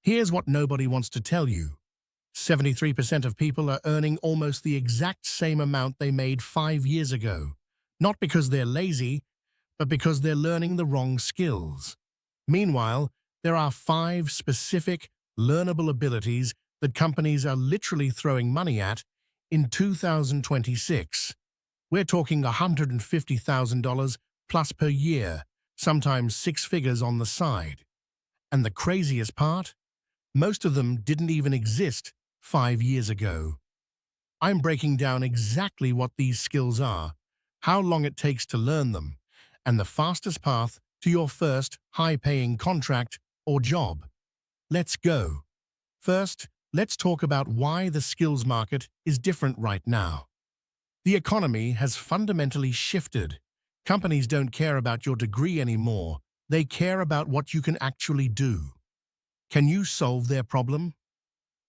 Here's what nobody wants to tell you. 73% of people are earning almost the exact same amount they made 5 years ago. Not because they're lazy, but because they're learning the wrong skills. Meanwhile, there are 5 specific, learnable abilities that companies are literally throwing money at in 2026. We're talking $150,000 plus per year, sometimes 6 figures on the side. And the craziest part? Most of them didn't even exist 5 years ago. I'm breaking down exactly what these skills are, how long it takes to learn them, and the fastest path to your first high-paying contract or job. Let's go. First, let's talk about why the skills market is different right now. The economy has fundamentally shifted. Companies don't care about your degree anymore. They care about what you can actually do. Can you solve their problem?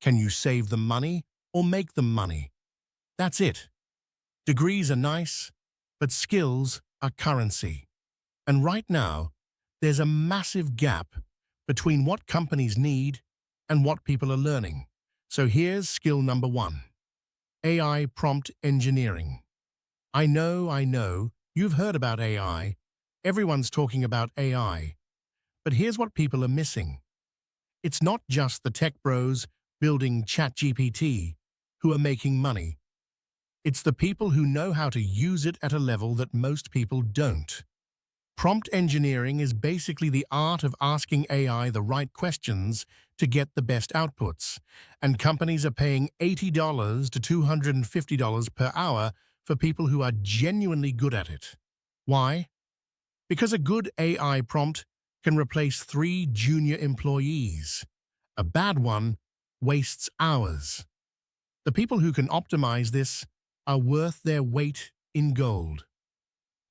Can you save them money or make them money? That's it. Degrees are nice, but skills are currency. And right now, there's a massive gap between what companies need and what people are learning. So here's skill number 1. AI prompt engineering. I know, you've heard about AI. Everyone's talking about AI. But here's what people are missing. It's not just the tech bros building ChatGPT who are making money. It's the people who know how to use it at a level that most people don't. Prompt engineering is basically the art of asking AI the right questions to get the best outputs, and companies are paying $80 to $250 per hour for people who are genuinely good at it. Why? Because a good AI prompt can replace 3 junior employees. A bad one wastes hours. The people who can optimize this are worth their weight in gold.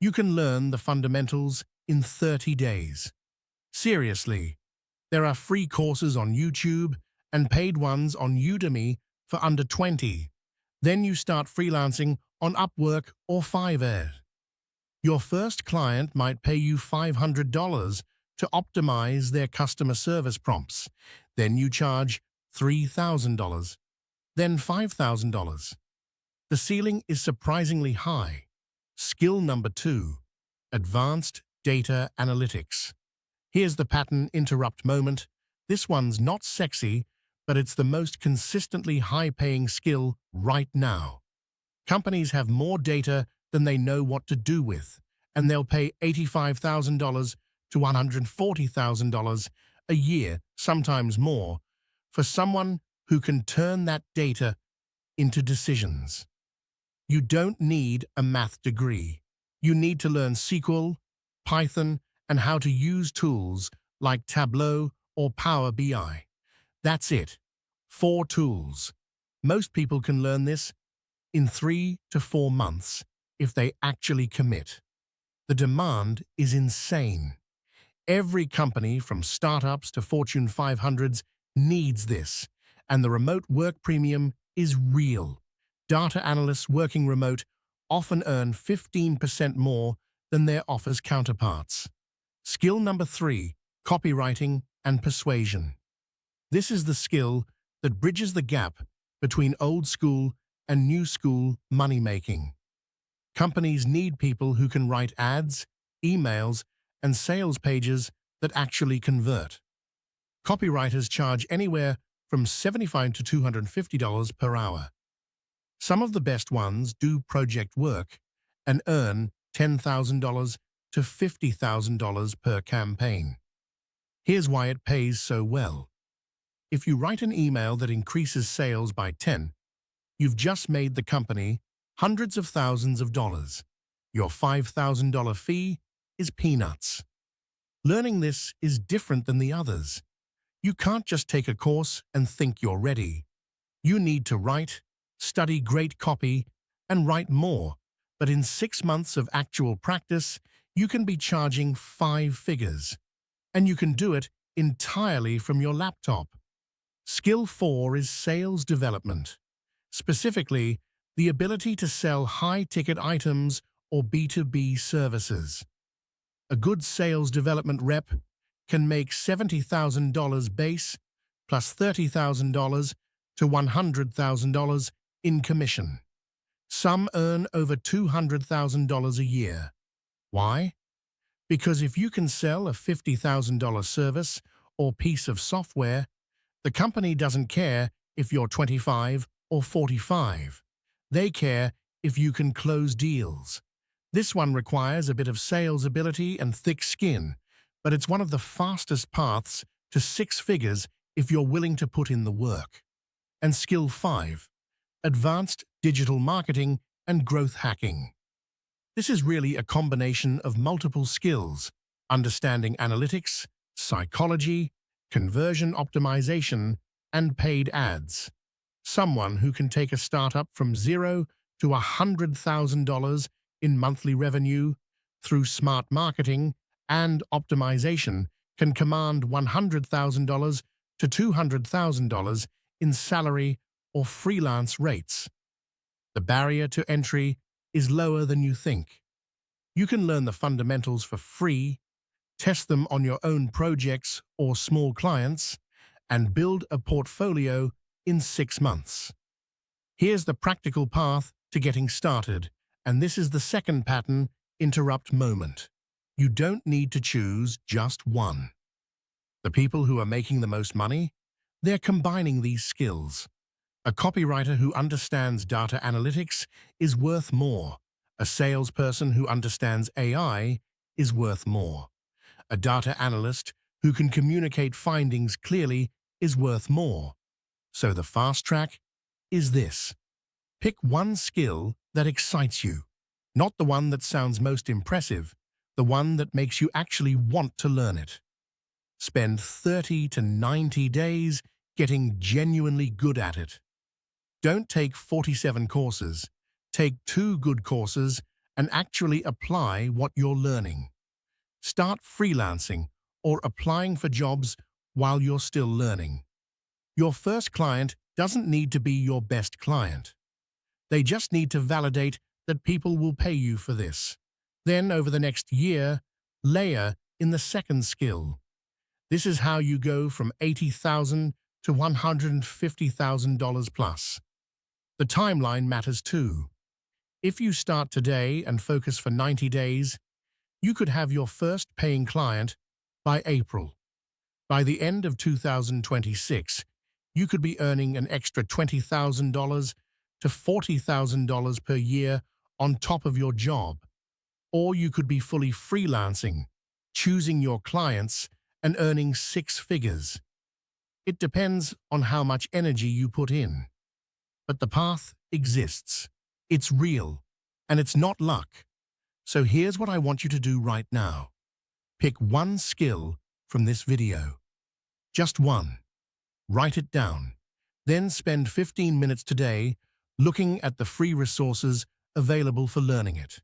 You can learn the fundamentals in 30 days. Seriously, there are free courses on YouTube and paid ones on Udemy for under 20. Then you start freelancing on Upwork or Fiverr. Your first client might pay you $500 to optimize their customer service prompts. Then you charge $3,000, then $5,000. The ceiling is surprisingly high. Skill number 2, advanced data analytics. Here's the pattern interrupt moment. This one's not sexy, but it's the most consistently high-paying skill right now. Companies have more data than they know what to do with, and they'll pay $85,000 to $140,000 a year, sometimes more, for someone who can turn that data into decisions. You don't need a math degree. You need to learn SQL, Python, and how to use tools like Tableau or Power BI. That's it. 4 tools. Most people can learn this in 3 to 4 months if they actually commit. The demand is insane. Every company from startups to Fortune 500s needs this, and the remote work premium is real. Data analysts working remote often earn 15% more than their office counterparts. Skill number 3, copywriting and persuasion. This is the skill that bridges the gap between old school and new school money-making. Companies need people who can write ads, emails, and sales pages that actually convert. Copywriters charge anywhere from $75 to $250 per hour. Some of the best ones do project work and earn $10,000 to $50,000 per campaign. Here's why it pays so well. If you write an email that increases sales by 10, you've just made the company hundreds of thousands of dollars. Your $5,000 fee is peanuts. Learning this is different than the others. You can't just take a course and think you're ready. You need to write, study great copy, and write more. But in 6 months of actual practice, you can be charging 5 figures. And you can do it entirely from your laptop. Skill 4 is sales development. Specifically, the ability to sell high-ticket items or B2B services. A good sales development rep can make $70,000 base plus $30,000 to $100,000 in commission. Some earn over $200,000 a year. Why? Because if you can sell a $50,000 service or piece of software, the company doesn't care if you're 25 or 45. They care if you can close deals. This one requires a bit of sales ability and thick skin, but it's one of the fastest paths to six figures if you're willing to put in the work. And skill 5, advanced digital marketing and growth hacking. This is really a combination of multiple skills: understanding analytics, psychology, conversion optimization, and paid ads. Someone who can take a startup from $0 to $100,000 in monthly revenue through smart marketing and optimization can command $100,000 to $200,000 in salary or freelance rates. The barrier to entry is lower than you think. You can learn the fundamentals for free, test them on your own projects or small clients, and build a portfolio in 6 months. Here's the practical path to getting started, and this is the second pattern interrupt moment. You don't need to choose just one. The people who are making the most money, they're combining these skills. A copywriter who understands data analytics is worth more. A salesperson who understands AI is worth more. A data analyst who can communicate findings clearly is worth more. So the fast track is this. Pick one skill that excites you, not the one that sounds most impressive, the one that makes you actually want to learn it. Spend 30 to 90 days getting genuinely good at it. Don't take 47 courses. Take 2 good courses and actually apply what you're learning. Start freelancing or applying for jobs while you're still learning. Your first client doesn't need to be your best client. They just need to validate that people will pay you for this. Then, over the next year, layer in the second skill. This is how you go from $80,000 to $150,000 plus. The timeline matters too. If you start today and focus for 90 days, you could have your first paying client by April. By the end of 2026, you could be earning an extra $20,000 to $40,000 per year on top of your job. Or you could be fully freelancing, choosing your clients, and earning 6 figures. It depends on how much energy you put in. But the path exists. It's real, and it's not luck. So here's what I want you to do right now. Pick one skill from this video. Just one. Write it down. Then spend 15 minutes today looking at the free resources available for learning it.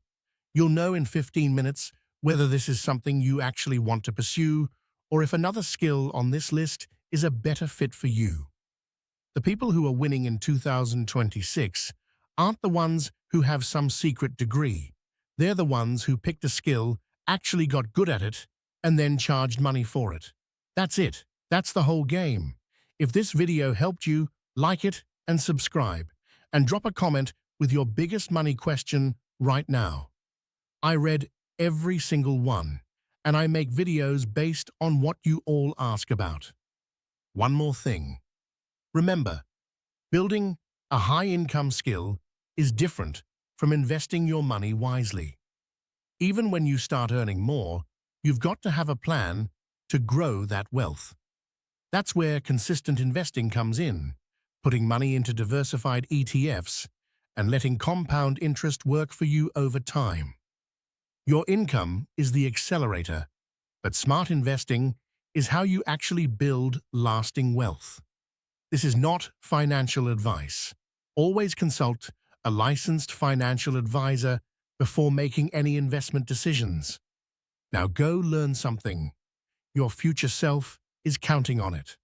You'll know in 15 minutes whether this is something you actually want to pursue or if another skill on this list is a better fit for you. The people who are winning in 2026 aren't the ones who have some secret degree. They're the ones who picked a skill, actually got good at it, and then charged money for it. That's it. That's the whole game. If this video helped you, like it and subscribe. And drop a comment with your biggest money question right now. I read every single one, and I make videos based on what you all ask about. One more thing. Remember, building a high-income skill is different from investing your money wisely. Even when you start earning more, you've got to have a plan to grow that wealth. That's where consistent investing comes in, putting money into diversified ETFs and letting compound interest work for you over time. Your income is the accelerator, but smart investing is how you actually build lasting wealth. This is not financial advice. Always consult a licensed financial advisor before making any investment decisions. Now go learn something. Your future self is counting on it.